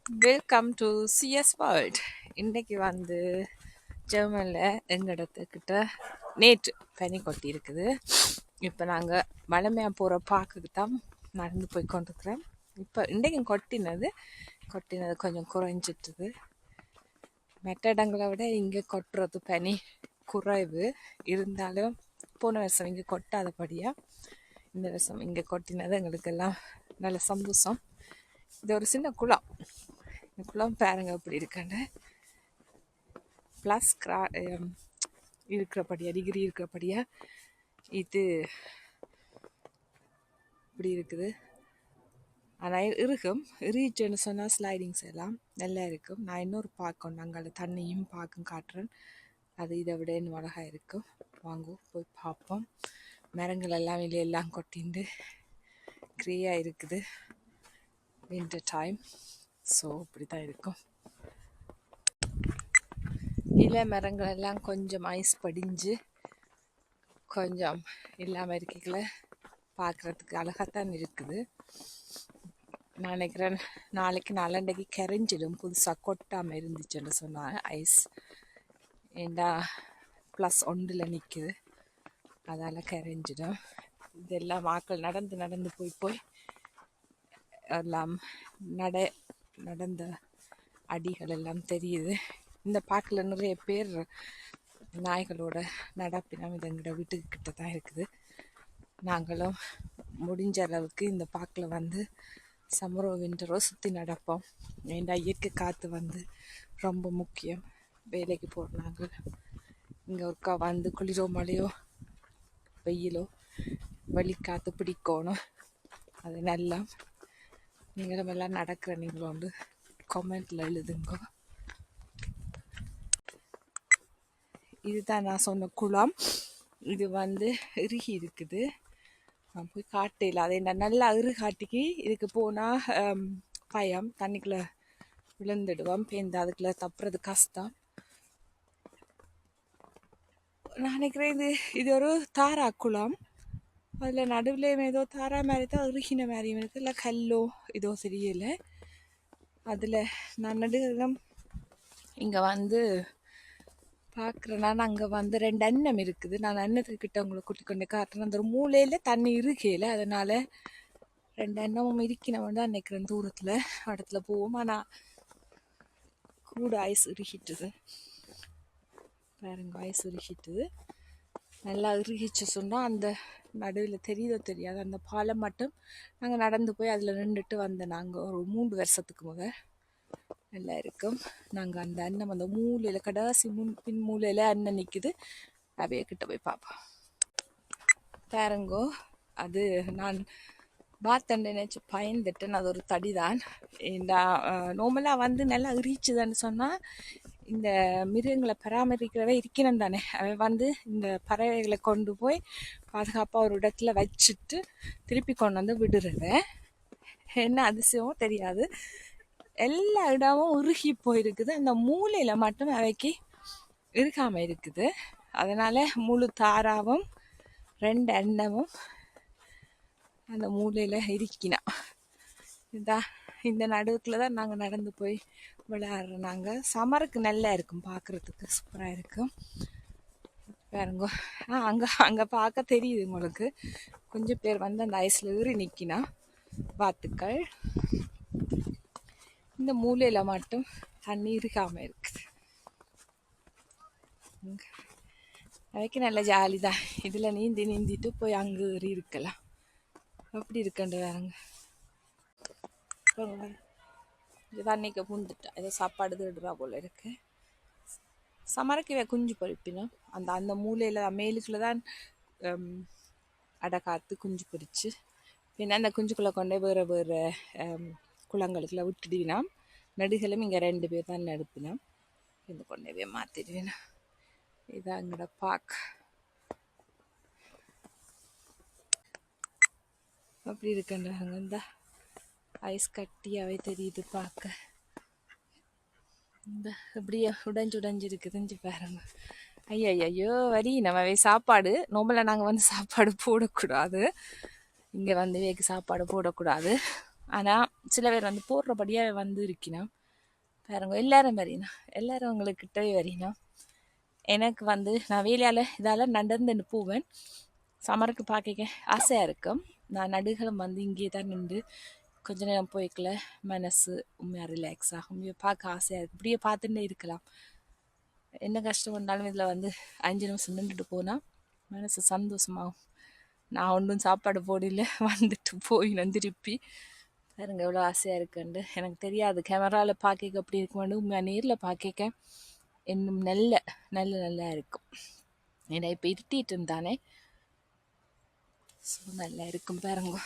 Welcome to CS world. இன்றைக்கி வந்து ஜெர்மனில் எங்கள் இடத்துக்கிட்ட நேற்று பனி கொட்டி இருக்குது. இப்போ நாங்கள் வளமையாக போகிற பார்க்குக்கு தான் நடந்து போய் கொண்டிருக்கிறோம். இப்போ இன்றைக்கும் கொட்டினது கொஞ்சம் குறைஞ்சிட்டுது. மற்ற இடங்களை விட இங்கே கொட்டுறது பனி குறைவு இருந்தாலும் போன வருஷம் இங்கே கொட்டாதபடியாக இந்த வருஷம் இங்கே கொட்டினது எங்களுக்கெல்லாம் நல்ல சந்தோஷம். இது ஒரு சின்ன குளம். இந்த குளம் பாருங்க அப்படி இருக்காண்டு ப்ளஸ் இருக்கிறபடியா டிகிரி இருக்கிறபடியா இது இப்படி இருக்குது. ஆனால் இருக்கும் ரீச்சுன்னு சொன்னால் ஸ்லைடிங்ஸ் எல்லாம் நல்லா இருக்கும். நான் இன்னொரு பார்க்கணும், நாங்கள் தண்ணியும் பார்க்கும் காட்டுறேன். அது இதை விட இன்னும் அழகாக இருக்கும். வாங்குவோம் போய் பார்ப்போம். மரங்கள் எல்லாம் வெளியெல்லாம் கொட்டிண்டு க்ரீயாக இருக்குது. வின்டர் டைம், ஸோ இப்படி தான் இருக்கும். இலை மரங்கள் எல்லாம் கொஞ்சம் ஐஸ் படிஞ்சு கொஞ்சம் இல்லாமல் இருக்கல பார்க்குறதுக்கு அழகாகத்தான் இருக்குது. நான் நினைக்கிறேன் நாளைக்கு நாளண்டைக்கு கரைஞ்சிடும். புதுசாக கொட்டாமல் இருந்துச்சுன்னு சொன்னாங்க ஐஸ். ஏண்டா +1 நிற்குது, அதால் கரைஞ்சிடும். இதெல்லாம் ஆக்கள் நடந்து போய் எல்லாம் நடந்த அடிகள் எல்லாம் தெரியுது. இந்த பார்க்கில் நிறைய பேர் நாய்களோட நடப்பினம் இது எங்களோட வீட்டுக்கிட்ட தான் இருக்குது. நாங்களும் முடிஞ்ச அளவுக்கு இந்த பார்க்கில் வந்து சம்மரோ விண்டரோ சுற்றி நடப்போம். ஏண்டா இயற்கை காற்று வந்து ரொம்ப முக்கியம். வேலைக்கு போகிற நாங்கள் இங்கே ஒருக்கா வந்து குளிரோ மழையோ வெயிலோ வெளிக்காற்று பிடிக்கணும். அது நல்லா நீங்களும் எல்லாம் நடக்கிற நீங்களோண்டு கமெண்ட்டில் எழுதுங்க. இதுதான் நான் சொன்ன குளம். இது வந்து இறுகி இருக்குது. நான் போய் காட்டையில் அதை நல்லா இறுகாட்டிக்கு இதுக்கு போனால் பயம், தண்ணிக்குள்ளே விழுந்துடுவோம். பேருந்து அதுக்குள்ளே தப்புறது கஷ்டம். நான் நினைக்கிறேன் இது ஒரு தாரா குளம். அதில் நடுவில் ஏதோ தாரா மாதிரி தான் இறுகின மாதிரியும் இருக்குது. இல்லை கல்லோ இதோ தெரியலை. அதில் நான் நடுகம் இங்கே வந்து பார்க்குறேன்னா அங்கே வந்து 2 அன்னம் இருக்குது. நான் அன்னத்துக்கிட்ட உங்களை கூட்டி கொண்டு காட்டுறேன். அந்த ஒரு மூலையில் தண்ணி இருக்கையில், அதனால் 2 அன்னமும் இருக்கணும் தான் நினைக்கிறேன். தூரத்தில் இடத்துல போவோம். ஆனால் கூட ஐஸ் இறுகிட்டுது பாருங்க, ஐஸ் இறுகிட்டுது. நல்லா இறுகிச்சு சொன்னால் அந்த நடுவில் தெரியாது அந்த பாலம் மட்டும் நாங்கள் நடந்து போய் அதில் நின்றுட்டு வந்தோம். நாங்கள் ஒரு 3 வருஷத்துக்கு முதல் நல்லா இருக்கும். நாங்கள் அந்த அன்னம் அந்த மூலையில் கடைசி பின் மூலையில் அண்ணன் நிற்குது. அப்படியே கிட்ட போய் பார்ப்போம். பாருங்கோ, அது நான் பார்த்தேன் நினைச்சு பயந்துட்டேன். அது ஒரு தடி தான். இந்த நார்மலாக வந்து நல்லா இறிச்சுதான்னு சொன்னால் இந்த மிருகங்களை பராமரிக்கிறவே இருக்கணும் தானே. அவன் வந்து இந்த பறவைகளை கொண்டு போய் பாதுகாப்பாக ஒரு இடத்துல வச்சுட்டு திருப்பி கொண்டு வந்து விடுறவன். என்ன அதிசயமோ தெரியாது, எல்லா இடமும் உருகி போயிருக்குது. அந்த மூலையில் மட்டும் அவைக்கு இருக்காமல் இருக்குது. அதனால் முழு தாராவும் 2 அன்னமும் அந்த மூலையில் இருக்கினா. இந்த நடுவுக்குள்ள தான் நாங்கள் நடந்து போய் விளையாடுறோம். நாங்கள் சம்மருக்கு நல்லா இருக்கும், பார்க்குறதுக்கு சூப்பராக இருக்கும். பாருங்க, அங்கே பார்க்க தெரியுது உங்களுக்கு. கொஞ்சம் பேர் வந்து அந்த ஐஸில் ஏறி நிற்கினா வாத்துக்கள். இந்த மூலையில் மட்டும் தண்ணி இருக்காமல் இருக்குது. அவைக்கு நல்ல ஜாலி தான். இதில் நீந்திட்டு போய் அங்கே ஏறி இருக்கலாம். அப்படி இருக்கண்டு வேறங்க. இது தண்ணிக்கு பூந்துட்டா ஏதோ சாப்பாடு தேடுறா போல இருக்கு. சமரக்கு குஞ்சு பொறிப்பினோம். அந்த மூலையில் மேலுக்குள்ள தான் அடை காத்து குஞ்சு பொறிச்சு பின்ன அந்த குஞ்சுக்குள்ளே கொண்டே வேறு குளங்களுக்குள்ள விட்டுடுவினா. நடுகளும் இங்கே 2 பேர் தான் நடுப்பினோம். இந்த கொண்டே போய் மாற்றிடுவேனா. இதான் எங்களோட பார்க். அப்படி இருக்கின்றாங்க. இந்த ஐஸ் கட்டியாவே தெரியுது பார்க்க. இந்த இப்படியே உடைஞ்சிருக்குதுஞ்சு பாருங்க. ஐயோ வரி நம்மவே சாப்பாடு நார்மலாக நாங்கள் வந்து சாப்பாடு போடக்கூடாது. இங்கே வந்து வேக்கு சாப்பாடு போடக்கூடாது. ஆனால் சில பேர் வந்து போடுறபடியாக வந்து இருக்கணும். பாருங்க எல்லாரும் வரீனா, எல்லாரும் உங்களுக்கிட்டவே வரீனா. எனக்கு வந்து நான் வேலையால் இதால் நடந்துன்னு போவேன். சம்மருக்கு பார்க்க ஆசையாக இருக்கும். நான் நடுகளும் வந்து இங்கே தான் நின்று கொஞ்ச நேரம் போய்க்கல மனசு உண்மையாக ரிலாக்ஸ் ஆகும். பார்க்க ஆசையாக இருக்குது. இப்படியே பார்த்துட்டே இருக்கலாம். என்ன கஷ்டம் வந்தாலும் இதில் வந்து 5 நிமிஷம் நின்றுட்டு போனால் மனசு சந்தோஷமாகும். நான் ஒன்றும் சாப்பாடு போடல, வந்துட்டு போயினேன் திருப்பி. பாருங்க எவ்வளோ ஆசையாக இருக்குண்டு. எனக்கு தெரியாது கேமராவில் பார்க்க அப்படி இருக்குமான்னு. உண்மையாக நேரில் பார்க்க இன்னும் நல்லா இருக்கும். ஏன்னா இப்போ இருட்டிட்டு இருந்தானே, ஸோ நல்லா இருக்கும் பாருங்க.